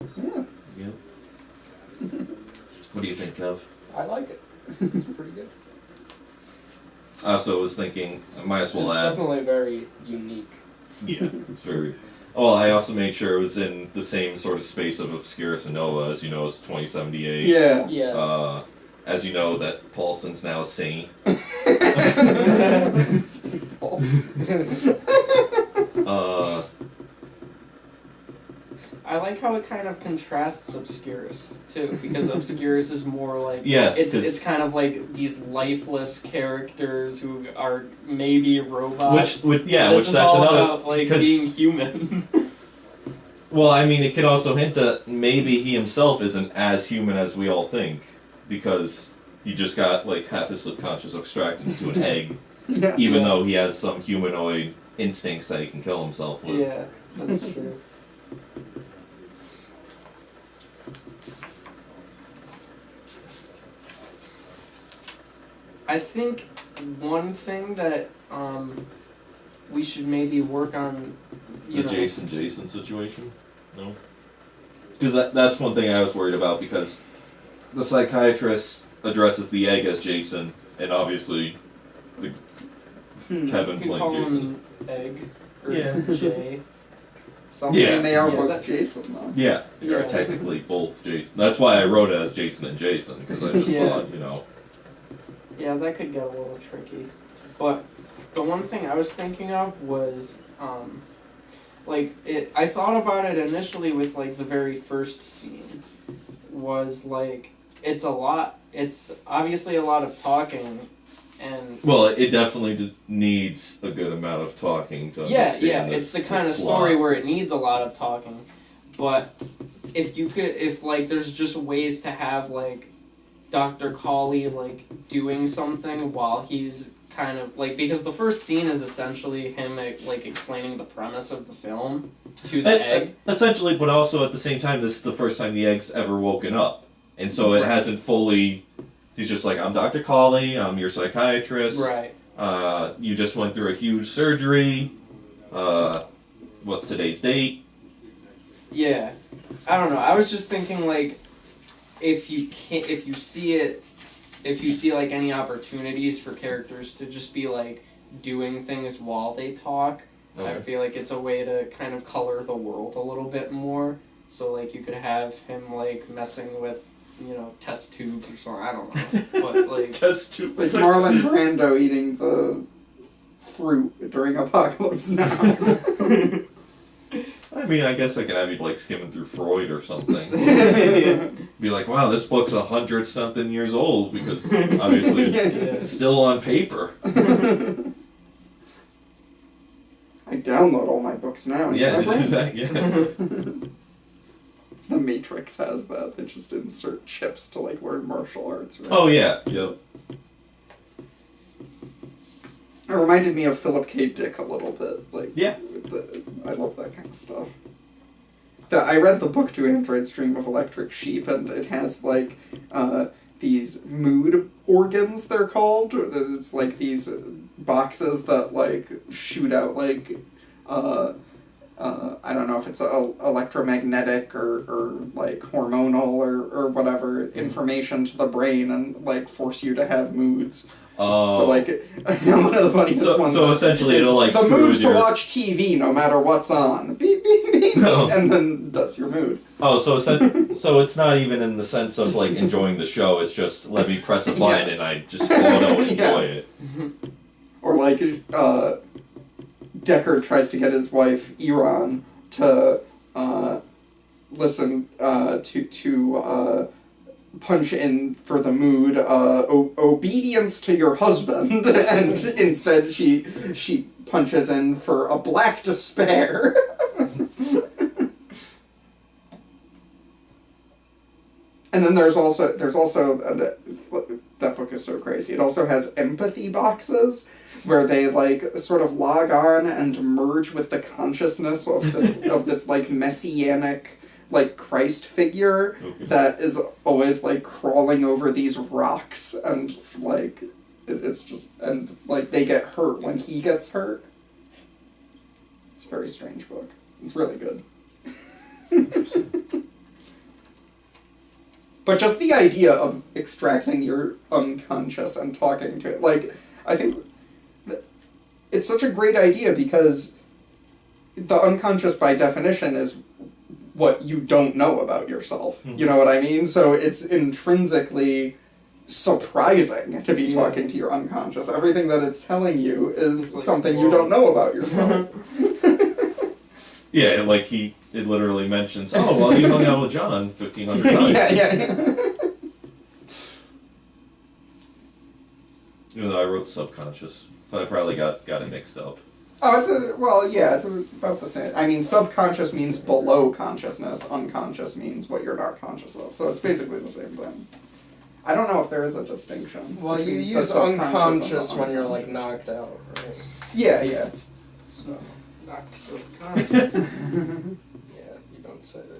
Yeah. Yeah. What do you think, Kev? I like it. It's pretty good. I also was thinking, I might as well It's add. definitely very unique. Yeah, it's very. Well, I also made sure it was in the same sort of space of Obscurus and Nova, as you know, it's 2078. Yeah. Yeah. As you know, that Paulson's now a saint. I like how it kind of contrasts Obscurus too, because Obscurus is more like Yes, it's kind of like these lifeless characters who are maybe robots. which This that's is all another. about like being human. Well, I mean, it can also hint that maybe he himself isn't as human as we all think, because he just got like half his subconscious extracted into an egg, Yeah. even though he has some humanoid instincts that he can kill himself with. Yeah, that's true. I think one thing that we should maybe work on, The Jason situation? No? Because that's one thing I was worried about, because the psychiatrist addresses the egg as Jason, and obviously Kevin You could playing call Jason. him Egg or Yeah. Jay. Something. Yeah. And they are Yeah, both that- Jason, though. Yeah, they're Yeah. technically both Jason. That's why I wrote it as Jason and Jason, because I just Yeah. thought, Yeah, that could get a little tricky. But the one thing I was thinking of was, I thought about it initially with, like, the very first scene. Was, like, it's obviously a lot of talking, and... well, it definitely needs a good amount of talking to understand Yeah, this, it's the kind of this story plot. where it needs a lot of talking. But if there's just ways to have, like, Dr. Cawley, like, doing something while he's kind of, like, because the first scene is essentially him, like, explaining the premise of the film to the egg. Essentially, but also at the same time, this is the first time the egg's ever woken up. And so it Right. hasn't fully... He's just like, I'm Dr. Cawley, I'm your psychiatrist. Right. You just went through a huge surgery. What's today's date? Yeah. I don't know. I was just thinking, like, if you see like any opportunities for characters to just be like doing things while they talk, I Okay. feel like it's a way to kind of color the world a little bit more. So like you could have him like messing with, test tubes or something. I don't know, but like Test tube. Like Marlon Brando eating the fruit during Apocalypse Now. I mean, I guess I could have you like skimming through Freud or something. yeah. Be like, wow, this book's 100-something years old, because obviously it's still on paper. I download all my books now. into Yeah, my to brain. do that, yeah. It's the Matrix has that. They just insert chips to like learn martial arts. Right? Oh, yeah, yep. It reminded me of Philip K. Dick a little bit. Like, Yeah. I love that kind of stuff. I read the book To Android's Dream of Electric Sheep, and it has like these mood organs. They're called. It's like these boxes that like shoot out like I don't know if it's electromagnetic or like hormonal or whatever information to the brain and like force you to have moods. So like one of the funniest ones. So essentially, it'll like the smooth mood to your... watch TV no matter what's on. Beep beep beep, No. and then that's your mood. Oh, so it's not even in the sense of like enjoying the show. It's just let me press a button and I just auto enjoy it. Or like Deckard tries to get his wife Iran to listen to punch in for the mood obedience to your husband, and instead she punches in for a black despair. And then there's also that book is so crazy. It also has empathy boxes where they like sort of log on and merge with the consciousness of this like messianic like Christ figure that is always like crawling over these rocks, and like it's just, and like they get hurt when he gets hurt. It's a very strange book. It's really good. But just the idea of extracting your unconscious and talking to it, like, I think it's such a great idea because the unconscious by definition is what you don't know about yourself. Mhm. You know what I mean? So it's intrinsically surprising to be talking to your unconscious. Everything that it's telling you is It's like, something you whoa. don't know about yourself. Yeah, like it literally mentions, oh, well, he hung out with John 1,500 times. yeah. Even though I wrote subconscious, so I probably got it mixed up. Oh, it's about the same. I mean, subconscious means below consciousness. Unconscious means what you're not conscious of. So it's basically the same thing. I don't know if there is a distinction. Well, you between the use subconscious and the unconscious when you're like unconscious. knocked out, right? Yeah. So, knocked subconscious. Yeah, you don't say that.